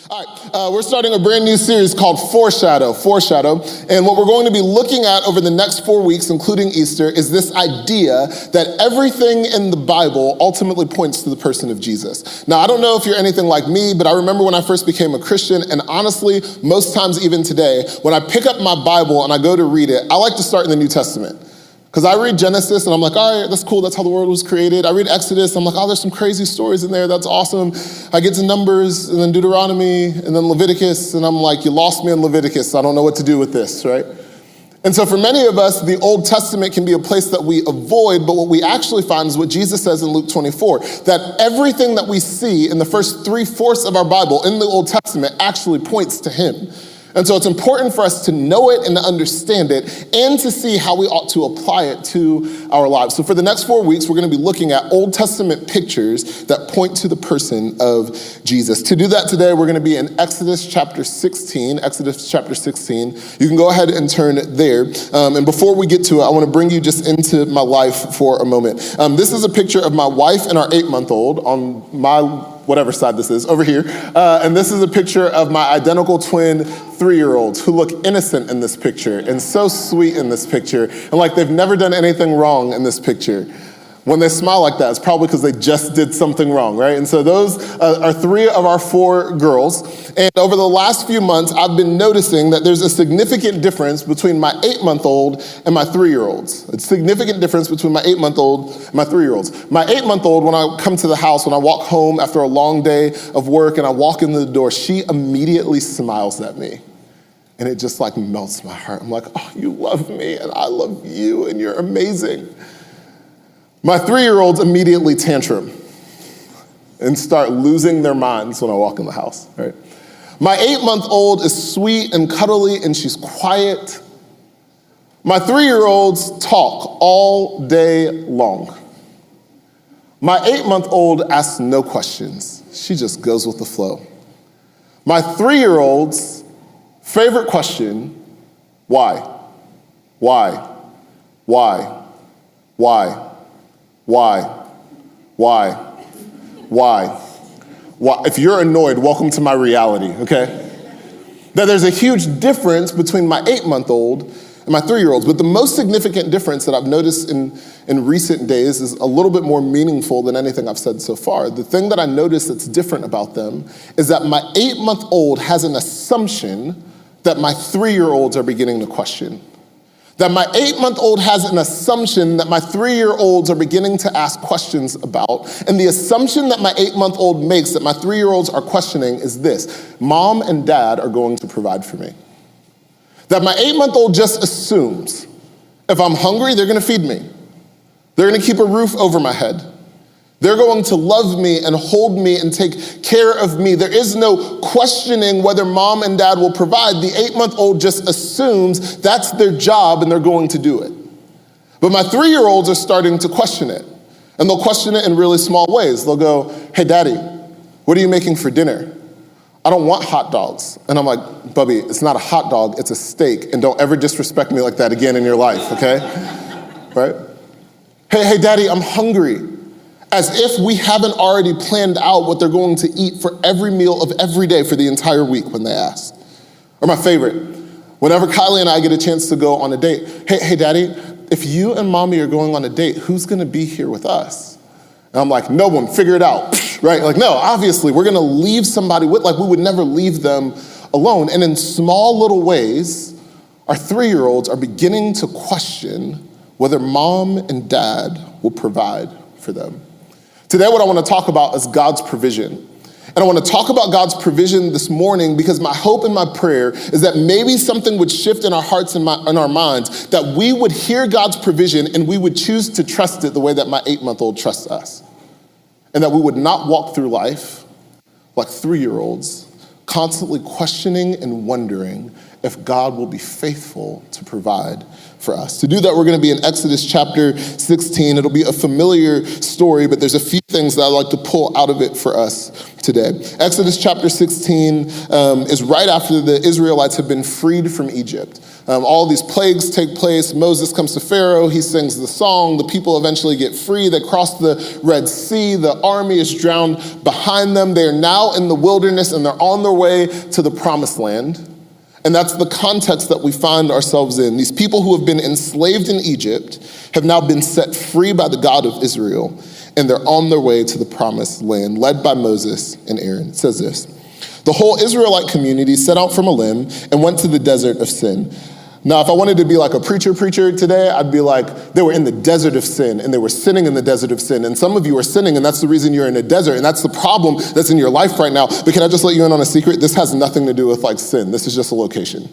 All right, we're starting a brand new series called Foreshadow. And what we're going to be looking at over the next 4 weeks, including Easter, is this idea that everything in the Bible ultimately points to the person of Jesus. Now, I don't know if you're anything like me, but I remember when I first became a Christian, and honestly, most times even today, when I pick up my Bible and I go to read it, I like to start in the New Testament. Because I read Genesis and I'm like, all right, that's cool, that's how the world was created. I read Exodus, I'm like, oh, there's some crazy stories in there, that's awesome. I get to Numbers and then Deuteronomy and then Leviticus, and I'm like, you lost me in Leviticus, I don't know what to do with this, right? And so for many of us, the Old Testament can be a place that we avoid, but what we actually find is what Jesus says in Luke 24, that everything that we see in the first 3/4 of our Bible in the Old Testament actually points to him. And so it's important for us to know it and to understand it and to see how we ought to apply it to our lives. So for the next 4 weeks, we're going to be looking at Old Testament pictures that point to the person of Jesus. To do that today, we're going to be in Exodus chapter 16. Exodus chapter 16. You can go ahead and turn there. And before we get to it, I want to bring you just into my life for a moment. This is a picture of my wife and our 8-month-old on my whatever side this is, over here. And this is a picture of my identical twin 3-year-olds who look innocent in this picture and so sweet in this picture and like they've never done anything wrong in this picture. When they smile like that, it's probably because they just did something wrong, right? And so those are 3 of our 4 girls. And over the last few months, I've been noticing that there's a significant difference between my 8-month-old and my 3-year-olds. A significant difference between my 8-month-old and my 3-year-olds. My 8-month-old, when I come to the house, when I walk home after a long day of work and I walk in the door, she immediately smiles at me. And it just like melts my heart. I'm like, oh, you love me and I love you and you're amazing. My 3-year-olds immediately tantrum and start losing their minds when I walk in the house, right? My 8-month-old is sweet and cuddly and she's quiet. My 3-year-olds talk all day long. My 8-month-old asks no questions. She just goes with the flow. My 3-year-old's favorite question, why? Why? Why? Why? Why? Why? Why? Why? If you're annoyed, welcome to my reality, okay? That there's a huge difference between my 8-month-old and my 3-year-olds, but the most significant difference that I've noticed in recent days is a little bit more meaningful than anything I've said so far. The thing that I notice that's different about them is that my 8-month-old has an assumption that my 3-year-olds are beginning to question. That my 8-month-old has an assumption that my 3-year-olds are beginning to ask questions about. And the assumption that my 8-month-old makes that my 3-year-olds are questioning is this: mom and dad are going to provide for me. That my 8-month-old just assumes if I'm hungry, they're going to feed me. They're going to keep a roof over my head. They're going to love me and hold me and take care of me. There is no questioning whether mom and dad will provide. The 8-month-old just assumes that's their job and they're going to do it. But my 3-year-olds are starting to question it. And they'll question it in really small ways. They'll go, hey, daddy, what are you making for dinner? I don't want hot dogs. And I'm like, Bubby, it's not a hot dog, it's a steak. And don't ever disrespect me like that again in your life, okay? Right? Hey, daddy, I'm hungry. As if we haven't already planned out what they're going to eat for every meal of every day for the entire week when they ask. Or my favorite, whenever Kylie and I get a chance to go on a date, hey, daddy, if you and mommy are going on a date, who's gonna be here with us? And I'm like, no one, figure it out, right? Like, no, obviously, we're gonna leave somebody with, like we would never leave them alone. And in small little ways, our 3-year-olds are beginning to question whether mom and dad will provide for them. Today, what I want to talk about is God's provision. And I want to talk about God's provision this morning because my hope and my prayer is that maybe something would shift in our hearts and in our minds, that we would hear God's provision and we would choose to trust it the way that my 8-month-old trusts us. And that we would not walk through life like 3-year-olds, constantly questioning and wondering if God will be faithful to provide for us. To do that, we're going to be in Exodus chapter 16. It'll be a familiar story, but there's a few things that I'd like to pull out of it for us today. Exodus chapter 16 is right after the Israelites have been freed from Egypt. All these plagues take place. Moses comes to Pharaoh. He sings the song. The people eventually get free. They cross the Red Sea. The army is drowned behind them. They are now in the wilderness, and they're on their way to the promised land. And that's the context that we find ourselves in. These people who have been enslaved in Egypt have now been set free by the God of Israel, and they're on their way to the promised land, led by Moses and Aaron. It says this: the whole Israelite community set out from Elim and went to the desert of Sin. Now, if I wanted to be like a preacher today, I'd be like, they were in the desert of sin, and they were sinning in the desert of sin. And some of you are sinning, and that's the reason you're in a desert, and that's the problem that's in your life right now. But can I just let you in on a secret? This has nothing to do with like sin. This is just a location.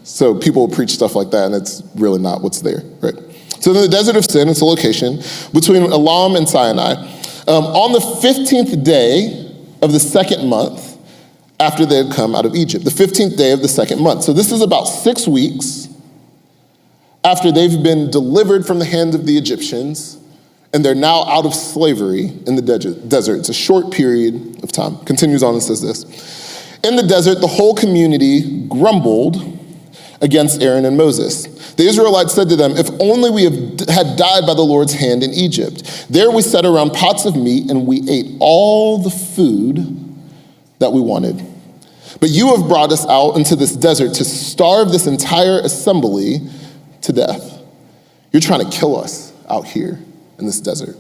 So people preach stuff like that, and it's really not what's there, right? So in the desert of sin, it's a location between Elam and Sinai. On the 15th day of the second month, after they had come out of Egypt, the 15th day of the second month. So this is about 6 weeks after they've been delivered from the hand of the Egyptians, and they're now out of slavery in the desert. It's a short period of time. Continues on and says this: in the desert, the whole community grumbled against Aaron and Moses. The Israelites said to them, if only we had died by the Lord's hand in Egypt. There we sat around pots of meat, and we ate all the food that we wanted. But you have brought us out into this desert to starve this entire assembly to death. You're trying to kill us out here in this desert.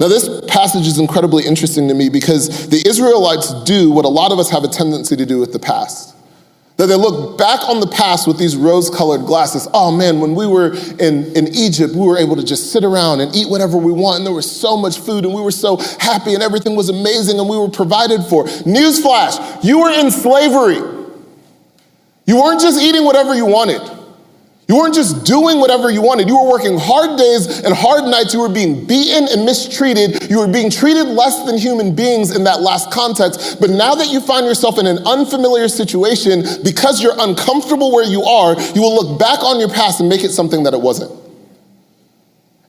Now, this passage is incredibly interesting to me because the Israelites do what a lot of us have a tendency to do with the past. That they look back on the past with these rose-colored glasses. Oh man, when we were in Egypt, we were able to just sit around and eat whatever we want, and there was so much food, and we were so happy, and everything was amazing, and we were provided for. Newsflash, you were in slavery. You weren't just eating whatever you wanted. You weren't just doing whatever you wanted. You were working hard days and hard nights. You were being beaten and mistreated. You were being treated less than human beings in that last context. But now that you find yourself in an unfamiliar situation, because you're uncomfortable where you are, you will look back on your past and make it something that it wasn't.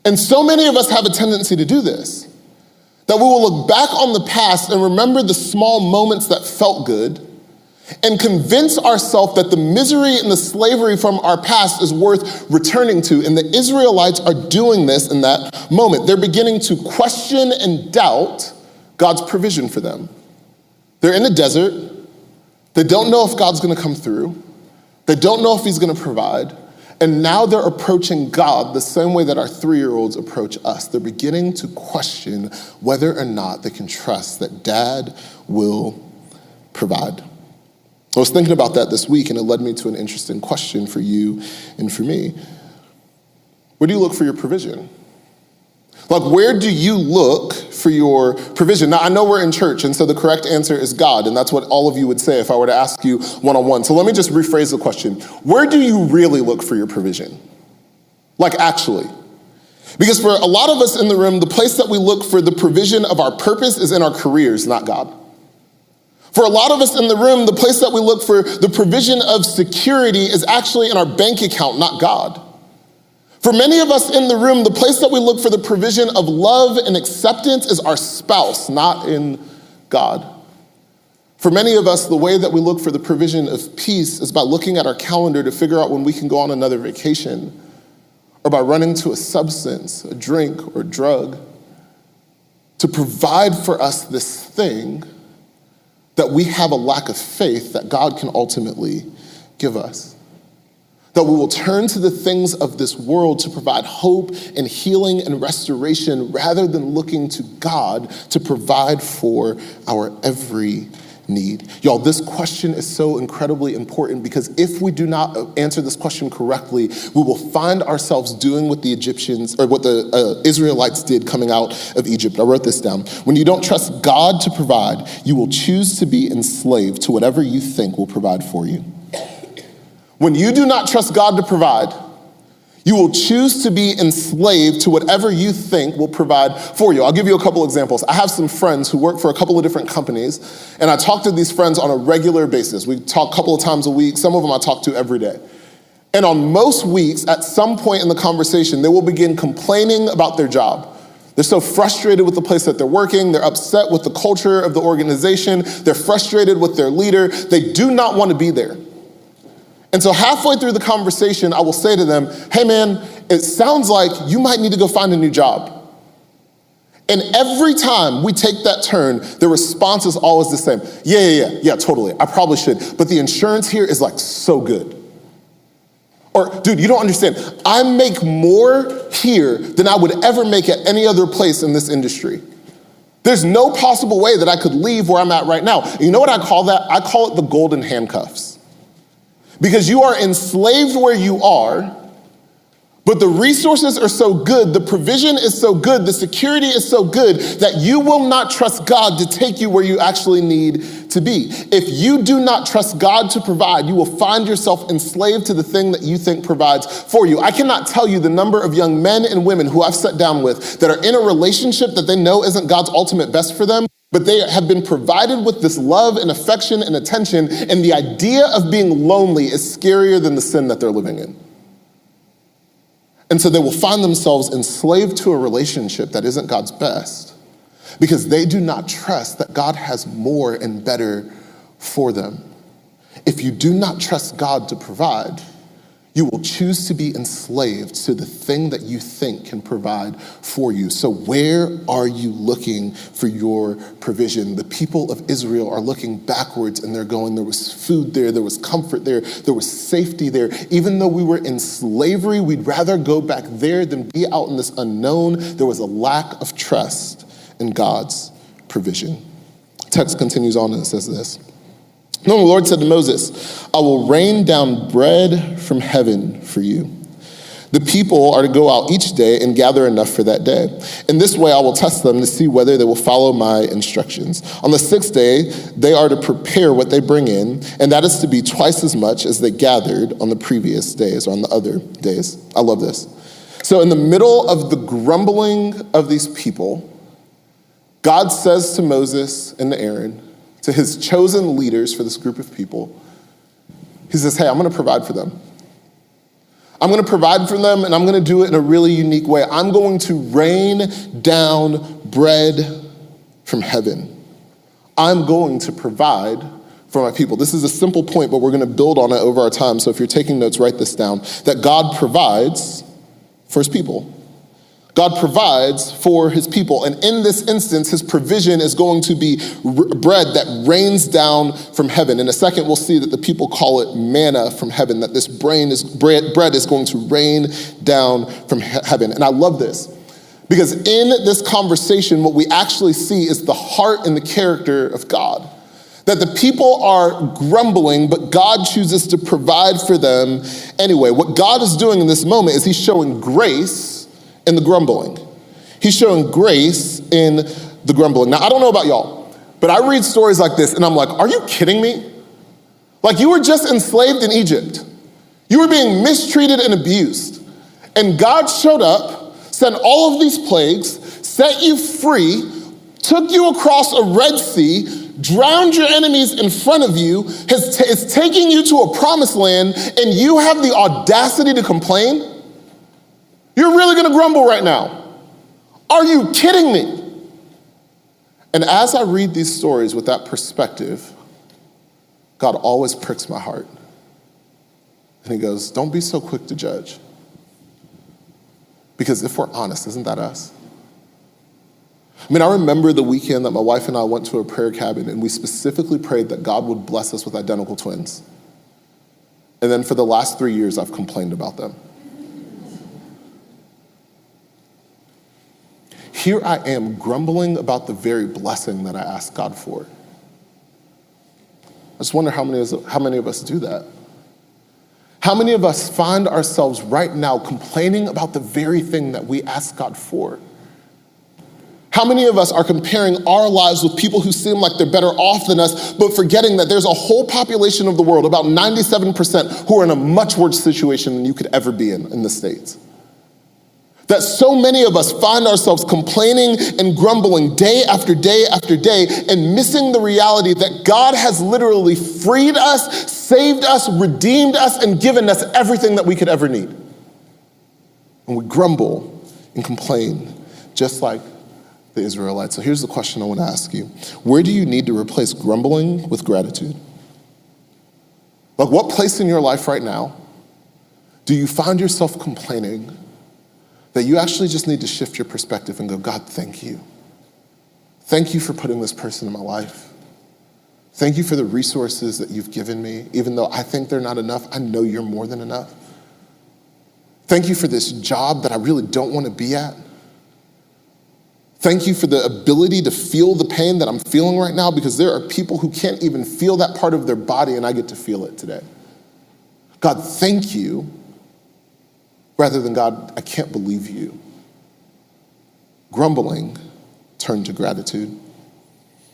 And so many of us have a tendency to do this, that we will look back on the past and remember the small moments that felt good, and convince ourselves that the misery and the slavery from our past is worth returning to. And the Israelites are doing this in that moment. They're beginning to question and doubt God's provision for them. They're in a desert. They don't know if God's going to come through. They don't know if he's going to provide. And now they're approaching God the same way that our 3-year-olds approach us. They're beginning to question whether or not they can trust that Dad will provide. I was thinking about that this week, and it led me to an interesting question for you and for me. Where do you look for your provision? Like, where do you look for your provision? Now, I know we're in church, and so the correct answer is God, and that's what all of you would say if I were to ask you one-on-one. So let me just rephrase the question. Where do you really look for your provision? Like, actually. Because for a lot of us in the room, the place that we look for the provision of our purpose is in our careers, not God. For a lot of us in the room, the place that we look for the provision of security is actually in our bank account, not God. For many of us in the room, the place that we look for the provision of love and acceptance is our spouse, not in God. For many of us, the way that we look for the provision of peace is by looking at our calendar to figure out when we can go on another vacation, or by running to a substance, a drink, or a drug to provide for us this thing that we have a lack of faith that God can ultimately give us. That we will turn to the things of this world to provide hope and healing and restoration rather than looking to God to provide for our every need. Y'all, this question is so incredibly important because if we do not answer this question correctly, we will find ourselves doing what the Egyptians or what the Israelites did coming out of Egypt. I wrote this down. When you don't trust God to provide, you will choose to be enslaved to whatever you think will provide for you. When you do not trust God to provide, you will choose to be enslaved to whatever you think will provide for you. I'll give you a couple examples. I have some friends who work for a couple of different companies, and I talk to these friends on a regular basis. We talk a couple of times a week. Some of them I talk to every day. And on most weeks, at some point in the conversation, they will begin complaining about their job. They're so frustrated with the place that they're working. They're upset with the culture of the organization. They're frustrated with their leader. They do not want to be there. And so halfway through the conversation, I will say to them, hey man, it sounds like you might need to go find a new job. And every time we take that turn, the response is always the same. Yeah, totally. I probably should. But the insurance here is like so good. Or, dude, you don't understand. I make more here than I would ever make at any other place in this industry. There's no possible way that I could leave where I'm at right now. And you know what I call that? I call it the golden handcuffs. Because you are enslaved where you are, but the resources are so good, the provision is so good, the security is so good that you will not trust God to take you where you actually need to be. If you do not trust God to provide, you will find yourself enslaved to the thing that you think provides for you. I cannot tell you the number of young men and women who I've sat down with that are in a relationship that they know isn't God's ultimate best for them, but they have been provided with this love and affection and attention, and the idea of being lonely is scarier than the sin that they're living in. And so they will find themselves enslaved to a relationship that isn't God's best because they do not trust that God has more and better for them. If you do not trust God to provide, you will choose to be enslaved to the thing that you think can provide for you. So where are you looking for your provision? The people of Israel are looking backwards and they're going, there was food there, there was comfort there, there was safety there. Even though we were in slavery, we'd rather go back there than be out in this unknown. There was a lack of trust in God's provision. Text continues on and it says this. No, the Lord said to Moses, I will rain down bread from heaven for you. The people are to go out each day and gather enough for that day. In this way, I will test them to see whether they will follow my instructions. On the sixth day, they are to prepare what they bring in, and that is to be twice as much as they gathered on the previous days or on the other days. I love this. So in the middle of the grumbling of these people, God says to Moses and to Aaron, to his chosen leaders for this group of people, he says, hey, I'm going to provide for them. I'm going to provide for them, and I'm going to do it in a really unique way. I'm going to rain down bread from heaven. I'm going to provide for my people. This is a simple point, but we're going to build on it over our time. So if you're taking notes, write this down, that God provides for his people. God provides for his people. And in this instance, his provision is going to be bread that rains down from heaven. In a second, we'll see that the people call it manna from heaven, that this bread is going to rain down from heaven. And I love this because in this conversation, what we actually see is the heart and the character of God. That the people are grumbling, but God chooses to provide for them anyway. What God is doing in this moment is he's showing grace in the grumbling. He's showing grace in the grumbling. Now, I don't know about y'all, but I read stories like this and I'm like, are you kidding me? Like you were just enslaved in Egypt. You were being mistreated and abused. And God showed up, sent all of these plagues, set you free, took you across a Red Sea, drowned your enemies in front of you, is taking you to a promised land, and you have the audacity to complain? You're really going to grumble right now. Are you kidding me? And as I read these stories with that perspective, God always pricks my heart. And he goes, don't be so quick to judge. Because if we're honest, isn't that us? I mean, I remember the weekend that my wife and I went to a prayer cabin and we specifically prayed that God would bless us with identical twins. And then for the last 3 years, I've complained about them. Here I am grumbling about the very blessing that I asked God for. I just wonder how many of us do that. How many of us find ourselves right now complaining about the very thing that we ask God for? How many of us are comparing our lives with people who seem like they're better off than us, but forgetting that there's a whole population of the world, about 97%, who are in a much worse situation than you could ever be in the States? That so many of us find ourselves complaining and grumbling day after day after day and missing the reality that God has literally freed us, saved us, redeemed us, and given us everything that we could ever need. And we grumble and complain just like the Israelites. So here's the question I want to ask you. Where do you need to replace grumbling with gratitude? Like, what place in your life right now do you find yourself complaining that you actually just need to shift your perspective and go, God, thank you. Thank you for putting this person in my life. Thank you for the resources that you've given me. Even though I think they're not enough, I know you're more than enough. Thank you for this job that I really don't want to be at. Thank you for the ability to feel the pain that I'm feeling right now, because there are people who can't even feel that part of their body, and I get to feel it today. God, thank you, rather than God, I can't believe you. Grumbling turned to gratitude.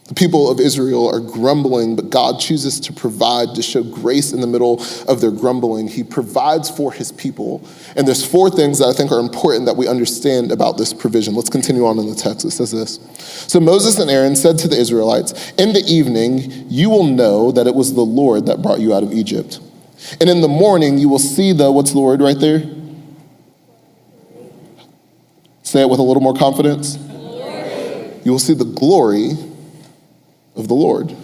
The people of Israel are grumbling, but God chooses to provide, to show grace in the middle of their grumbling. He provides for his people. And there's 4 things that I think are important that we understand about this provision. Let's continue on in the text. It says this. So Moses and Aaron said to the Israelites, in the evening, you will know that it was the Lord that brought you out of Egypt. And in the morning, you will see what's the word right there? Say it with a little more confidence. Glory. You will see the glory of the Lord,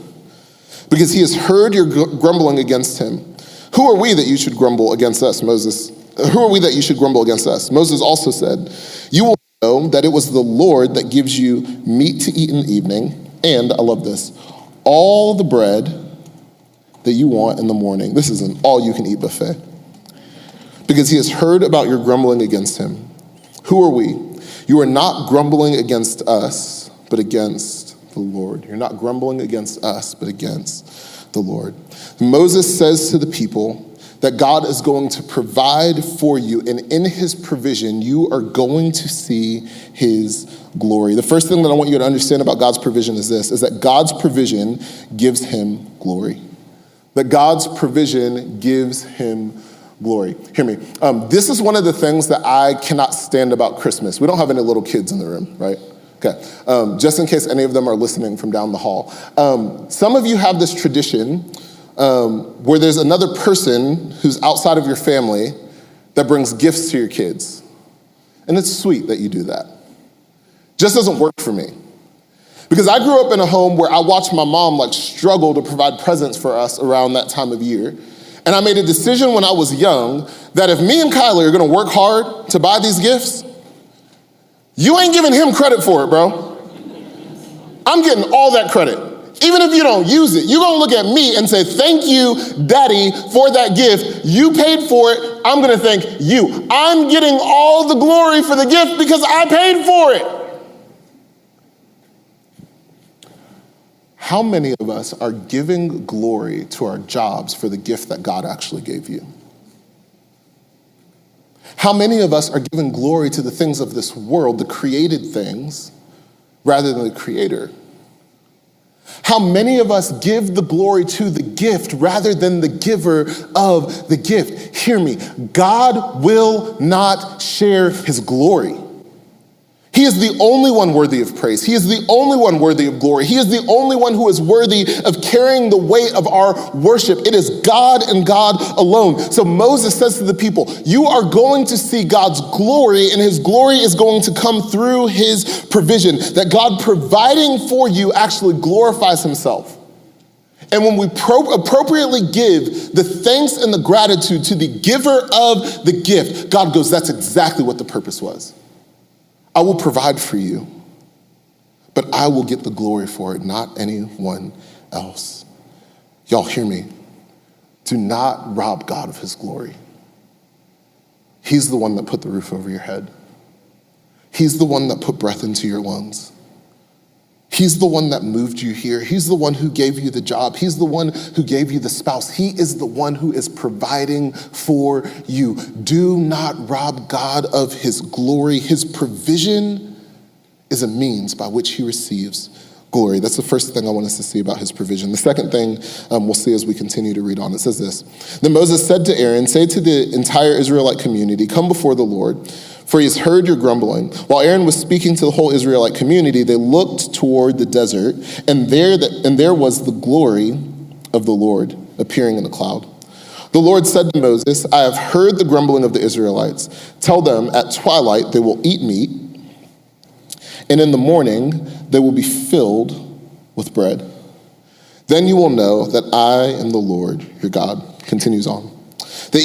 because he has heard your grumbling against him. Who are we that you should grumble against us, Moses? Who are we that you should grumble against us? Moses also said, you will know that it was the Lord that gives you meat to eat in the evening, and, I love this, all the bread that you want in the morning. This is an all-you-can-eat buffet. Because he has heard about your grumbling against him. Who are we? You are not grumbling against us, but against the Lord. You're not grumbling against us, but against the Lord. Moses says to the people that God is going to provide for you, and in his provision, you are going to see his glory. The first thing that I want you to understand about God's provision is this, is that God's provision gives him glory. That God's provision gives him glory. Hear me. This is one of the things that I cannot stand about Christmas. We don't have any little kids in the room, right? Okay, just in case any of them are listening from down the hall. Some of you have this tradition where there's another person who's outside of your family that brings gifts to your kids. And it's sweet that you do that. Just doesn't work for me. Because I grew up in a home where I watched my mom struggle to provide presents for us around that time of year. And I made a decision when I was young that if me and Kylie are gonna work hard to buy these gifts, you ain't giving him credit for it, bro. I'm getting all that credit. Even if you don't use it, you're gonna look at me and say, thank you, Daddy, for that gift. You paid for it, I'm gonna thank you. I'm getting all the glory for the gift because I paid for it. How many of us are giving glory to our jobs for the gift that God actually gave you? How many of us are giving glory to the things of this world, the created things, rather than the Creator? How many of us give the glory to the gift rather than the giver of the gift? Hear me, God will not share his glory. He is the only one worthy of praise. He is the only one worthy of glory. He is the only one who is worthy of carrying the weight of our worship. It is God and God alone. So Moses says to the people, you are going to see God's glory, and his glory is going to come through his provision. That God providing for you actually glorifies himself. And when we appropriately give the thanks and the gratitude to the giver of the gift, God goes, that's exactly what the purpose was. I will provide for you, but I will get the glory for it, not anyone else. Y'all hear me. Do not rob God of his glory. He's the one that put the roof over your head. He's the one that put breath into your lungs. He's the one that moved you here. He's the one who gave you the job. He's the one who gave you the spouse. He is the one who is providing for you. Do not rob God of his glory. His provision is a means by which he receives glory. That's the first thing I want us to see about his provision. The second thing we'll see as we continue to read on. It says this. Then Moses said to Aaron, say to the entire Israelite community, come before the Lord, for he has heard your grumbling. While Aaron was speaking to the whole Israelite community, they looked toward the desert, and there was the glory of the Lord appearing in a cloud. The Lord said to Moses, I have heard the grumbling of the Israelites. Tell them at twilight they will eat meat, and in the morning they will be filled with bread. Then you will know that I am the Lord, your God. Continues on. That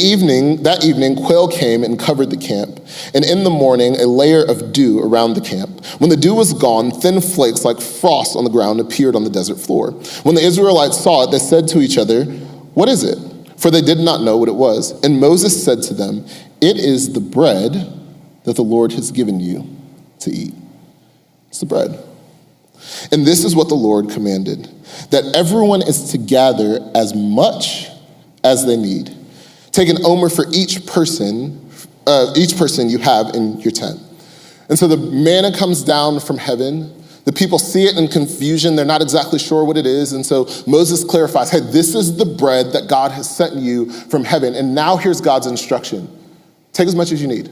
evening, quail came and covered the camp, and in the morning, a layer of dew around the camp. When the dew was gone, thin flakes like frost on the ground appeared on the desert floor. When the Israelites saw it, they said to each other, "What is it?" For they did not know what it was. And Moses said to them, "It is the bread that the Lord has given you to eat." It's the bread. And this is what the Lord commanded, that everyone is to gather as much as they need. Take an omer for each person you have in your tent. And so the manna comes down from heaven. The people see it in confusion. They're not exactly sure what it is. And so Moses clarifies, hey, this is the bread that God has sent you from heaven. And now here's God's instruction. Take as much as you need.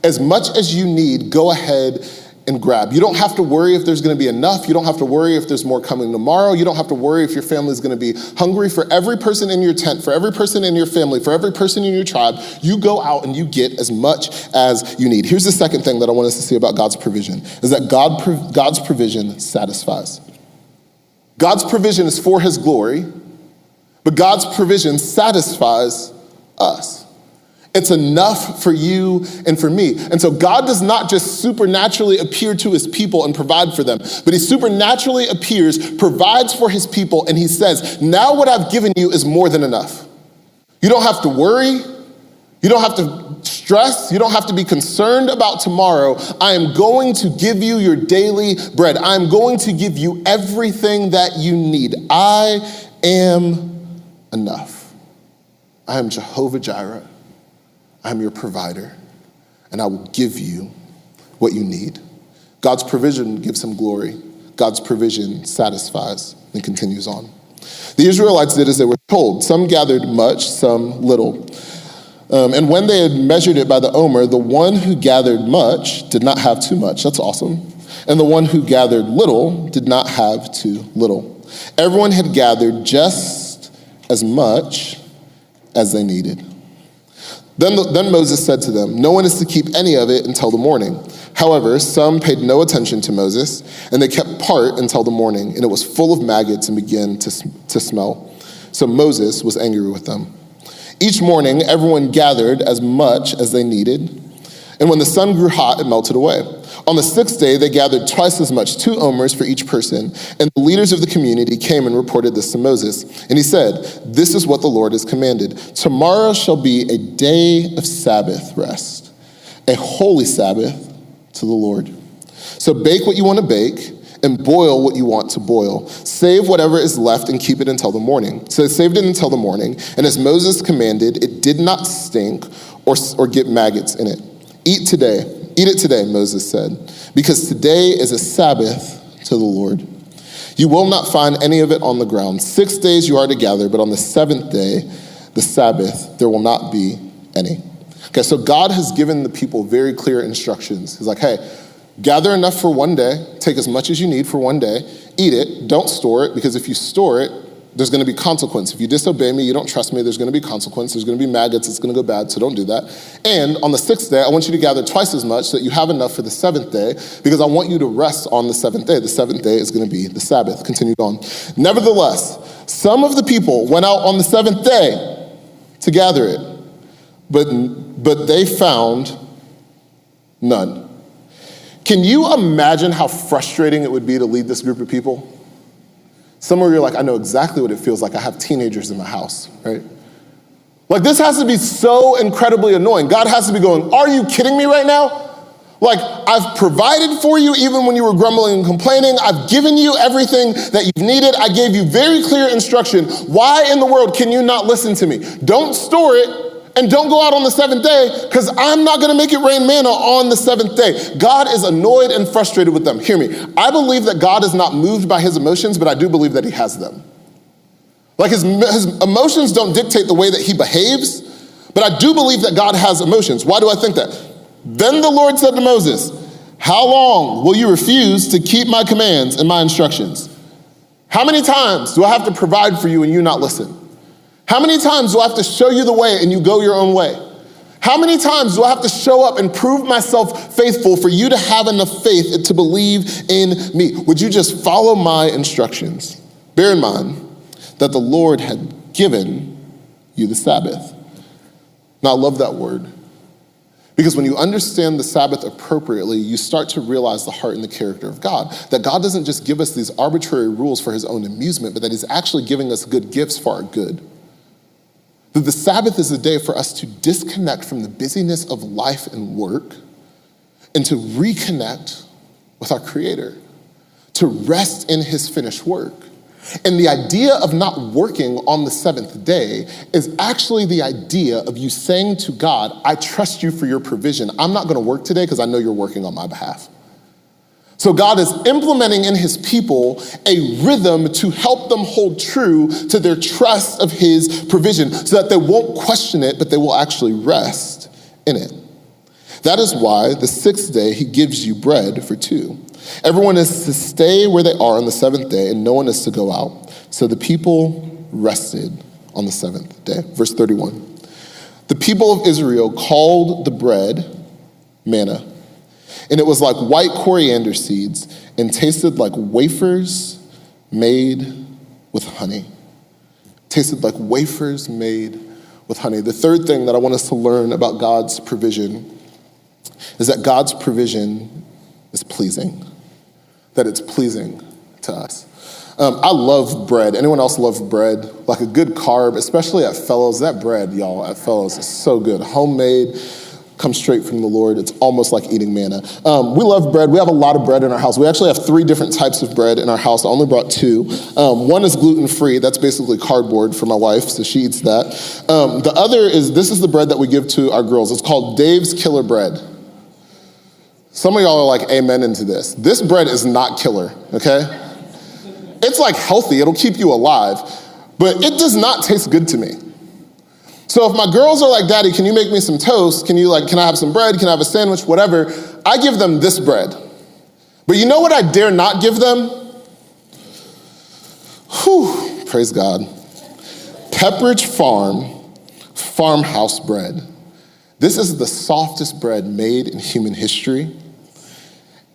As much as you need, go ahead and grab. You don't have to worry if there's going to be enough. You don't have to worry if there's more coming tomorrow. You don't have to worry if your family is going to be hungry. For every person in your tent, for every person in your family, for every person in your tribe, you go out and you get as much as you need. Here's the second thing that I want us to see about God's provision, is that God's provision satisfies. God's provision is for his glory, but God's provision satisfies us. It's enough for you and for me. And so God does not just supernaturally appear to his people and provide for them, but he supernaturally appears, provides for his people, and he says, now what I've given you is more than enough. You don't have to worry. You don't have to stress. You don't have to be concerned about tomorrow. I am going to give you your daily bread. I am going to give you everything that you need. I am enough. I am Jehovah Jireh. I'm your provider, and I will give you what you need. God's provision gives him glory. God's provision satisfies, and continues on. The Israelites did as they were told. Some gathered much, some little. And when they had measured it by the omer, the one who gathered much did not have too much. That's awesome. And the one who gathered little did not have too little. Everyone had gathered just as much as they needed. Then Moses said to them, no one is to keep any of it until the morning. However, some paid no attention to Moses, and they kept part until the morning, and it was full of maggots and began to smell. So Moses was angry with them. Each morning, everyone gathered as much as they needed, and when the sun grew hot, it melted away. On the sixth day, they gathered twice as much, 2 omers for each person, and the leaders of the community came and reported this to Moses. And he said, this is what the Lord has commanded. Tomorrow shall be a day of Sabbath rest, a holy Sabbath to the Lord. So bake what you want to bake, and boil what you want to boil. Save whatever is left and keep it until the morning. So they saved it until the morning, and as Moses commanded, it did not stink or get maggots in it. Eat it today, Moses said, because today is a Sabbath to the Lord. You will not find any of it on the ground. 6 days you are to gather, but on the 7th day, the Sabbath, there will not be any. Okay, so God has given the people very clear instructions. He's like, hey, gather enough for one day, take as much as you need for one day, eat it, don't store it, because if you store it, there's going to be consequence. If you disobey me, you don't trust me, there's going to be consequence. There's going to be maggots. It's going to go bad, so don't do that. And on the 6th day, I want you to gather twice as much so that you have enough for the 7th day, because I want you to rest on the 7th day. The 7th day is going to be the Sabbath. Continued on. Nevertheless, some of the people went out on the 7th day to gather it, but they found none. Can you imagine how frustrating it would be to lead this group of people? Some of you are like, I know exactly what it feels like. I have teenagers in my house, right? Like, this has to be so incredibly annoying. God has to be going, are you kidding me right now? Like, I've provided for you even when you were grumbling and complaining. I've given you everything that you've needed. I gave you very clear instruction. Why in the world can you not listen to me? Don't store it. And don't go out on the 7th day, because I'm not going to make it rain manna on the 7th day. God is annoyed and frustrated with them. Hear me. I believe that God is not moved by his emotions, but I do believe that he has them. Like his emotions don't dictate the way that he behaves, but I do believe that God has emotions. Why do I think that? Then the Lord said to Moses, how long will you refuse to keep my commands and my instructions? How many times do I have to provide for you and you not listen? How many times do I have to show you the way and you go your own way? How many times do I have to show up and prove myself faithful for you to have enough faith to believe in me? Would you just follow my instructions? Bear in mind that the Lord had given you the Sabbath. Now, I love that word. Because when you understand the Sabbath appropriately, you start to realize the heart and the character of God. That God doesn't just give us these arbitrary rules for his own amusement, but that he's actually giving us good gifts for our good. That the Sabbath is a day for us to disconnect from the busyness of life and work and to reconnect with our Creator, to rest in his finished work. And the idea of not working on the seventh day is actually the idea of you saying to God, I trust you for your provision. I'm not gonna work today because I know you're working on my behalf. So God is implementing in his people a rhythm to help them hold true to their trust of his provision so that they won't question it, but they will actually rest in it. That is why the sixth day he gives you bread for two. Everyone is to stay where they are on the seventh day, and no one is to go out. So the people rested on the seventh day. Verse 31. The people of Israel called the bread manna, and it was like white coriander seeds and tasted like wafers made with honey. Tasted like wafers made with honey. The third thing that I want us to learn about God's provision is that God's provision is pleasing, that it's pleasing to us. I love bread. Anyone else love bread? Like a good carb, especially at Fellows. That bread, y'all, at Fellows is so good. Homemade, comes straight from the Lord. It's almost like eating manna. We love bread. We have a lot of bread in our house. We actually have 3 different types of bread in our house. I only brought 2. One is gluten-free. That's basically cardboard for my wife, so she eats that. The other is, this is the bread that we give to our girls. It's called Dave's Killer Bread. Some of y'all are like amen into this. This bread is not killer, okay? It's like healthy, it'll keep you alive, but it does not taste good to me. So if my girls are like, Daddy, can you make me some toast? Can I have some bread? Can I have a sandwich? Whatever. I give them this bread. But you know what I dare not give them? Whew, praise God. Pepperidge Farm farmhouse bread. This is the softest bread made in human history.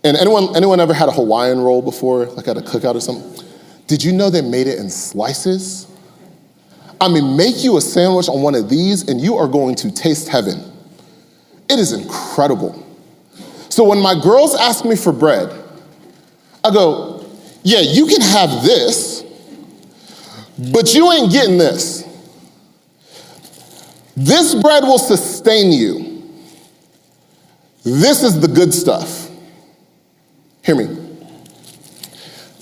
And anyone ever had a Hawaiian roll before, like at a cookout or something? Did you know they made it in slices? I mean, make you a sandwich on one of these and you are going to taste heaven. It is incredible. So when my girls ask me for bread, I go, yeah, you can have this, but you ain't getting this. This bread will sustain you. This is the good stuff. Hear me.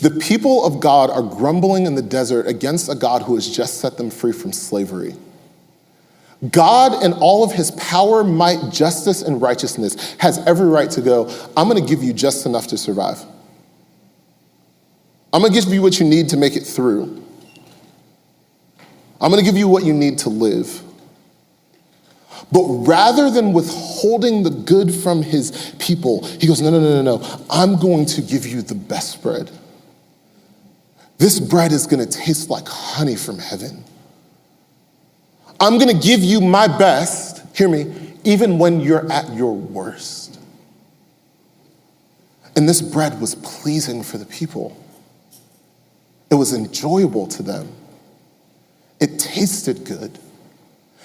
The people of God are grumbling in the desert against a God who has just set them free from slavery. God, in all of his power, might, justice, and righteousness, has every right to go, I'm going to give you just enough to survive. I'm going to give you what you need to make it through. I'm going to give you what you need to live. But rather than withholding the good from his people, he goes, no. I'm going to give you the best bread. This bread is going to taste like honey from heaven. I'm going to give you my best, hear me, even when you're at your worst. And this bread was pleasing for the people. It was enjoyable to them. It tasted good.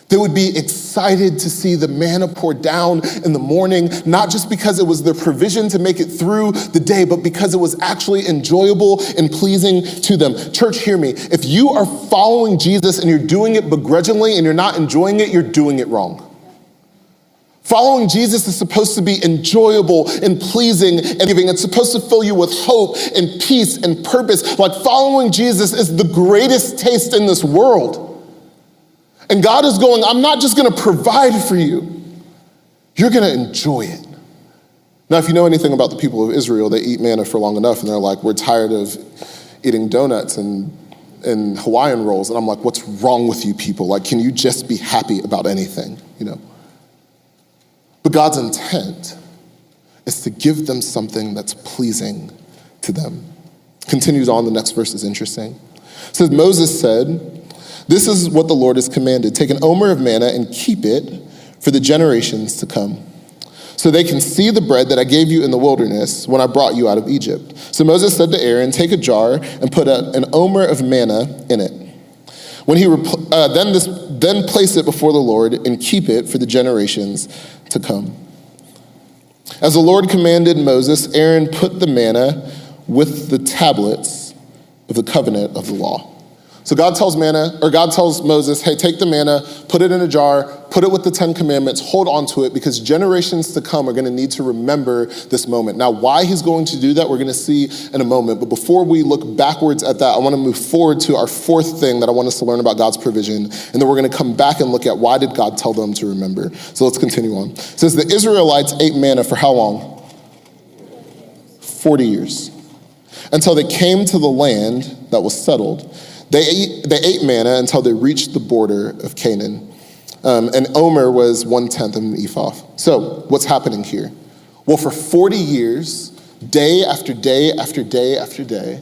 They would be excited to see the manna pour down in the morning, not just because it was their provision to make it through the day, but because it was actually enjoyable and pleasing to them. Church, hear me. If you are following Jesus and you're doing it begrudgingly and you're not enjoying it, you're doing it wrong. Following Jesus is supposed to be enjoyable and pleasing and giving. It's supposed to fill you with hope and peace and purpose. Like following Jesus is the greatest taste in this world. And God is going, I'm not just gonna provide for you. You're gonna enjoy it. Now, if you know anything about the people of Israel, they eat manna for long enough and they're like, we're tired of eating donuts and Hawaiian rolls. And I'm like, what's wrong with you people? Like, can you just be happy about anything, you know? But God's intent is to give them something that's pleasing to them. Continues on, the next verse is interesting. It says, Moses said, this is what the Lord has commanded. Take an omer of manna and keep it for the generations to come, so they can see the bread that I gave you in the wilderness when I brought you out of Egypt. So Moses said to Aaron, take a jar and put an omer of manna in it. When he then place it before the Lord and keep it for the generations to come. As the Lord commanded Moses, Aaron put the manna with the tablets of the covenant of the law. So God tells Moses, hey, take the manna, put it in a jar, put it with the 10 commandments, hold on to it, because generations to come are going to need to remember this moment. Now, why he's going to do that, we're going to see in a moment. But before we look backwards at that, I want to move forward to our fourth thing that I want us to learn about God's provision. And then we're going to come back and look at why did God tell them to remember. So let's continue on. It says the Israelites ate manna for how long? 40 years. Until they came to the land that was settled. They ate manna until they reached the border of Canaan. And Omer was 1/10 of an ephah. So what's happening here? Well, for 40 years, day after day after day after day,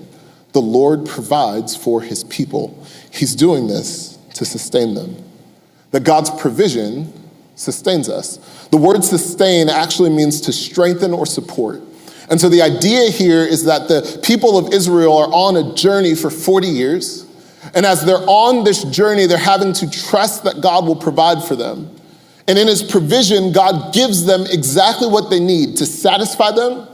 the Lord provides for his people. He's doing this to sustain them. That God's provision sustains us. The word sustain actually means to strengthen or support. And so the idea here is that the people of Israel are on a journey for 40 years. And as they're on this journey, they're having to trust that God will provide for them. And in his provision, God gives them exactly what they need to satisfy them.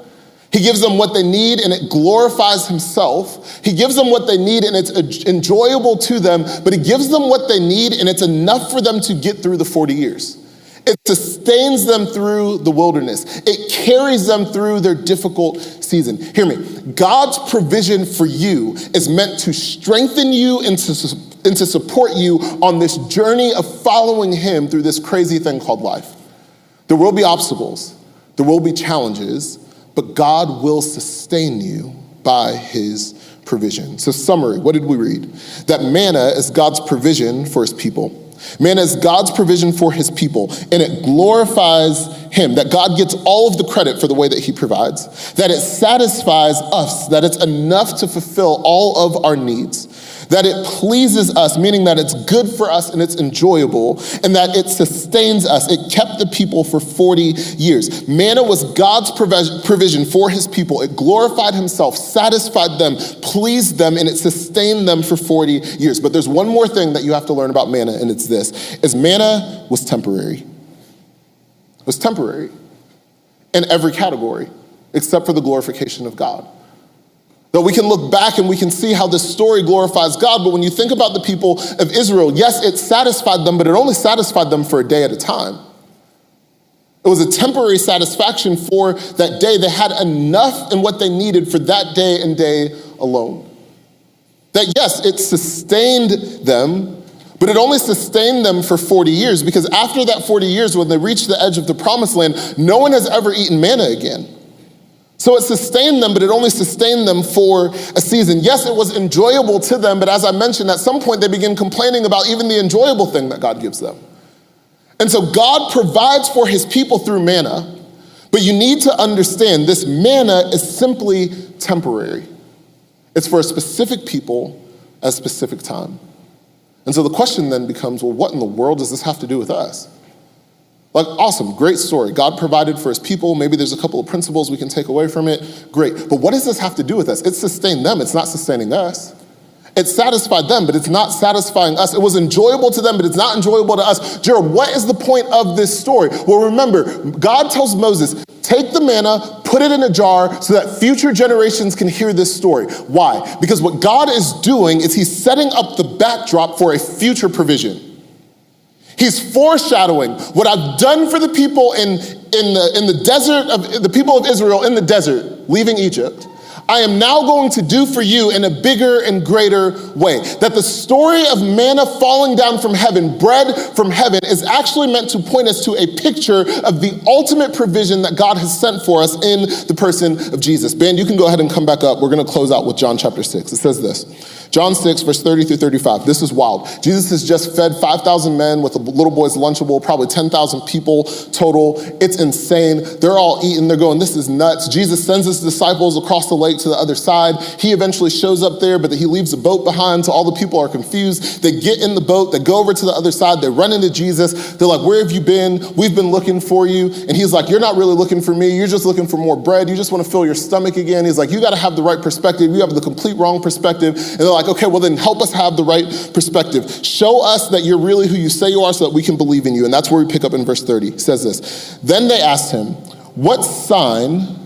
He gives them what they need and it glorifies himself. He gives them what they need and it's enjoyable to them, but he gives them what they need and it's enough for them to get through the 40 years. It sustains them through the wilderness. It carries them through their difficult season. Hear me. God's provision for you is meant to strengthen you and to support you on this journey of following him through this crazy thing called life. There will be obstacles. There will be challenges, but God will sustain you by his provision. So summary, what did we read? That manna is God's provision for his people. Manna is God's provision for his people, and it glorifies him, that God gets all of the credit for the way that he provides, that it satisfies us, that it's enough to fulfill all of our needs, that it pleases us, meaning that it's good for us and it's enjoyable, and that it sustains us. It kept the people for 40 years. Manna was God's provision for his people. It glorified himself, satisfied them, pleased them, and it sustained them for 40 years. But there's one more thing that you have to learn about manna, and it's this, is manna was temporary. It was temporary in every category, except for the glorification of God. That we can look back and we can see how this story glorifies God, but when you think about the people of Israel, yes, it satisfied them, but it only satisfied them for a day at a time. It was a temporary satisfaction for that day. They had enough in what they needed for that day and day alone. That yes, it sustained them, but it only sustained them for 40 years, because after that 40 years, when they reached the edge of the promised land, no one has ever eaten manna again. So it sustained them, but it only sustained them for a season. Yes, it was enjoyable to them, but as I mentioned, at some point they begin complaining about even the enjoyable thing that God gives them. And so God provides for his people through manna, but you need to understand this manna is simply temporary. It's for a specific people at a specific time. And so the question then becomes, well, what in the world does this have to do with us? Like, awesome, great story. God provided for his people. Maybe there's a couple of principles we can take away from it. Great. But what does this have to do with us? It sustained them. It's not sustaining us. It satisfied them, but it's not satisfying us. It was enjoyable to them, but it's not enjoyable to us. Gerald, what is the point of this story? Well, remember, God tells Moses, take the manna, put it in a jar so that future generations can hear this story. Why? Because what God is doing is he's setting up the backdrop for a future provision. He's foreshadowing what I've done for the people in the desert, of the people of Israel in the desert, leaving Egypt. I am now going to do for you in a bigger and greater way. That the story of manna falling down from heaven, bread from heaven, is actually meant to point us to a picture of the ultimate provision that God has sent for us in the person of Jesus. Ben, you can go ahead and come back up. We're going to close out with John chapter 6. It says this. John 6, verse 30 through 35. This is wild. Jesus has just fed 5,000 men with a little boy's Lunchable, probably 10,000 people total. It's insane. They're all eating. They're going, this is nuts. Jesus sends his disciples across the lake to the other side. He eventually shows up there, but he leaves a boat behind, so all the people are confused. They get in the boat. They go over to the other side. They run into Jesus. They're like, where have you been? We've been looking for you. And he's like, you're not really looking for me. You're just looking for more bread. You just want to fill your stomach again. He's like, you got to have the right perspective. You have the complete wrong perspective. And they're like, like, okay, well then help us have the right perspective. Show us that you're really who you say you are so that we can believe in you. And that's where we pick up in verse 30. It says this, then they asked him, what sign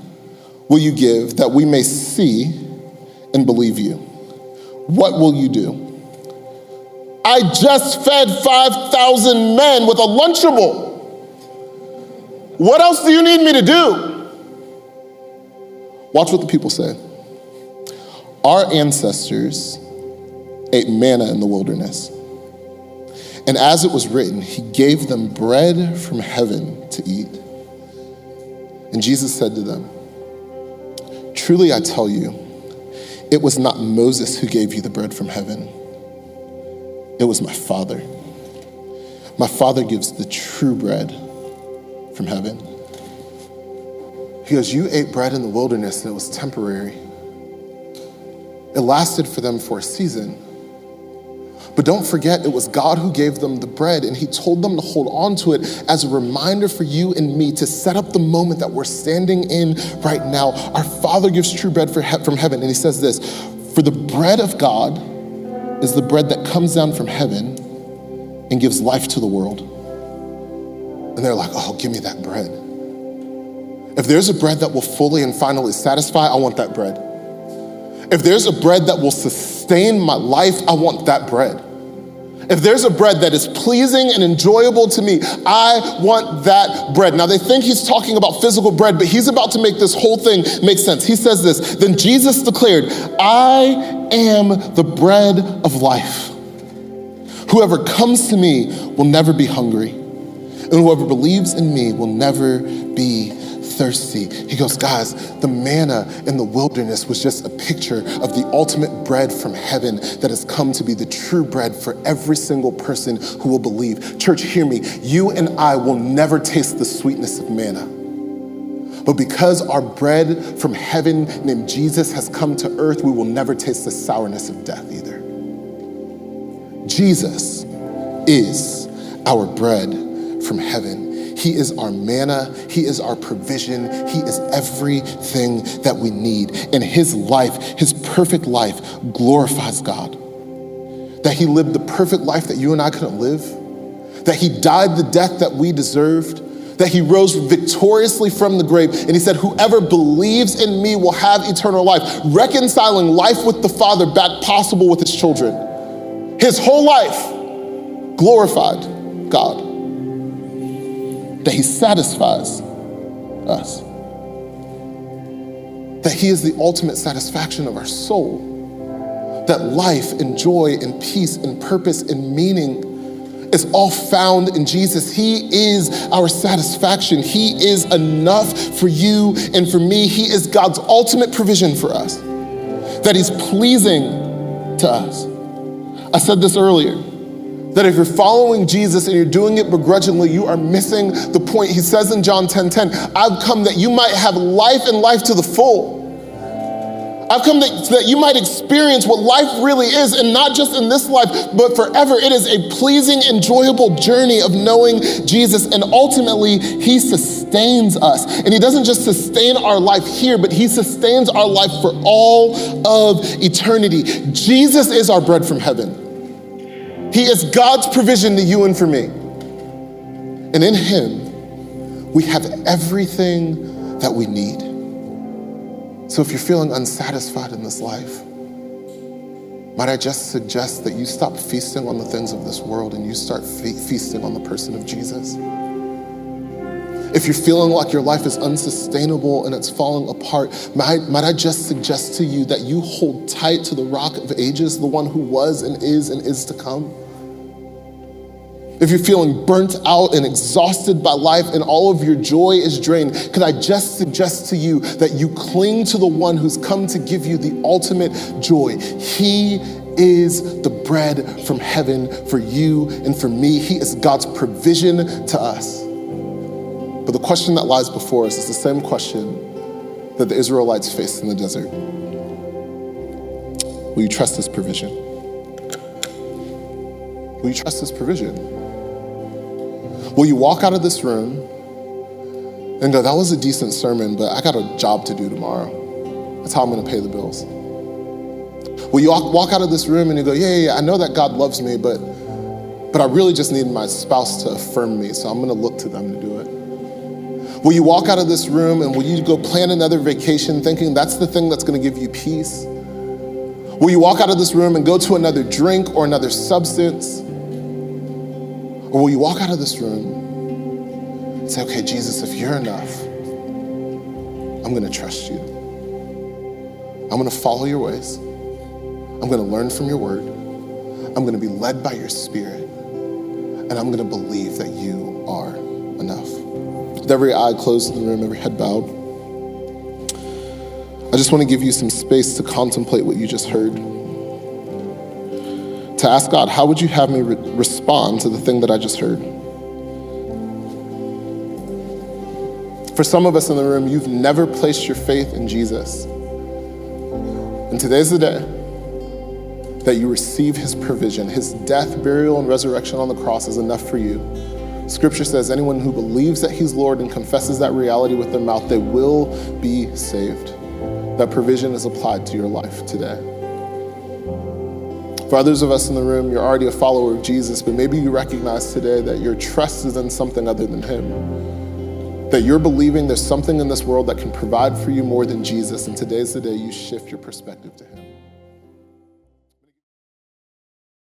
will you give that we may see and believe you? What will you do? I just fed 5,000 men with a Lunchable. What else do you need me to do? Watch what the people say. Our ancestors ate manna in the wilderness. And as it was written, he gave them bread from heaven to eat. And Jesus said to them, truly I tell you, it was not Moses who gave you the bread from heaven. It was my Father. My Father gives the true bread from heaven. He goes, you ate bread in the wilderness and it was temporary. It lasted for them for a season. But don't forget, it was God who gave them the bread, and he told them to hold on to it as a reminder for you and me to set up the moment that we're standing in right now. Our Father gives true bread from heaven, and he says this, for the bread of God is the bread that comes down from heaven and gives life to the world. And they're like, oh, give me that bread. If there's a bread that will fully and finally satisfy, I want that bread. If there's a bread that will sustain my life, I want that bread. If there's a bread that is pleasing and enjoyable to me, I want that bread. Now they think he's talking about physical bread, but he's about to make this whole thing make sense. He says this, then Jesus declared, I am the bread of life. Whoever comes to me will never be hungry, and whoever believes in me will never be thirsty. He goes, guys, the manna in the wilderness was just a picture of the ultimate bread from heaven that has come to be the true bread for every single person who will believe. Church, hear me. You and I will never taste the sweetness of manna. But because our bread from heaven named Jesus has come to earth, we will never taste the sourness of death either. Jesus is our bread from heaven. He is our manna, he is our provision, he is everything that we need. And his life, his perfect life, glorifies God. That he lived the perfect life that you and I couldn't live, that he died the death that we deserved, that he rose victoriously from the grave, and he said, whoever believes in me will have eternal life, reconciling life with the Father back possible with his children. His whole life glorified God. That he satisfies us. That he is the ultimate satisfaction of our soul. That life and joy and peace and purpose and meaning is all found in Jesus. He is our satisfaction. He is enough for you and for me. He is God's ultimate provision for us. That he's pleasing to us. I said this earlier. That if you're following Jesus and you're doing it begrudgingly, you are missing the point. He says in John 10:10, I've come that you might have life and life to the full. I've come that you might experience what life really is, and not just in this life, but forever. It is a pleasing, enjoyable journey of knowing Jesus, and ultimately, he sustains us. And he doesn't just sustain our life here, but he sustains our life for all of eternity. Jesus is our bread from heaven. He is God's provision to you and for me. And in him, we have everything that we need. So if you're feeling unsatisfied in this life, might I just suggest that you stop feasting on the things of this world and you start feasting on the person of Jesus? If you're feeling like your life is unsustainable and it's falling apart, might I just suggest to you that you hold tight to the rock of ages, the one who was and is to come? If you're feeling burnt out and exhausted by life and all of your joy is drained, could I just suggest to you that you cling to the one who's come to give you the ultimate joy? He is the bread from heaven for you and for me. He is God's provision to us. But the question that lies before us is the same question that the Israelites faced in the desert. Will you trust his provision? Will you trust his provision? Will you walk out of this room and go, that was a decent sermon, but I got a job to do tomorrow. That's how I'm gonna pay the bills. Will you walk out of this room and you go, yeah, I know that God loves me, but I really just need my spouse to affirm me, so I'm gonna look to them to do it. Will you walk out of this room and will you go plan another vacation thinking that's the thing that's gonna give you peace? Will you walk out of this room and go to another drink or another substance? Or will you walk out of this room and say, okay, Jesus, if you're enough, I'm gonna trust you. I'm gonna follow your ways. I'm gonna learn from your word. I'm gonna be led by your spirit. And I'm gonna believe that you are enough. With every eye closed in the room, every head bowed, I just wanna give you some space to contemplate what you just heard. To ask God, how would you have me respond to the thing that I just heard? For some of us in the room, you've never placed your faith in Jesus. And today's the day that you receive his provision. His death, burial, and resurrection on the cross is enough for you. Scripture says anyone who believes that he's Lord and confesses that reality with their mouth, they will be saved. That provision is applied to your life today. For others of us in the room, you're already a follower of Jesus, but maybe you recognize today that your trust is in something other than him. That you're believing there's something in this world that can provide for you more than Jesus, and today's the day you shift your perspective to him.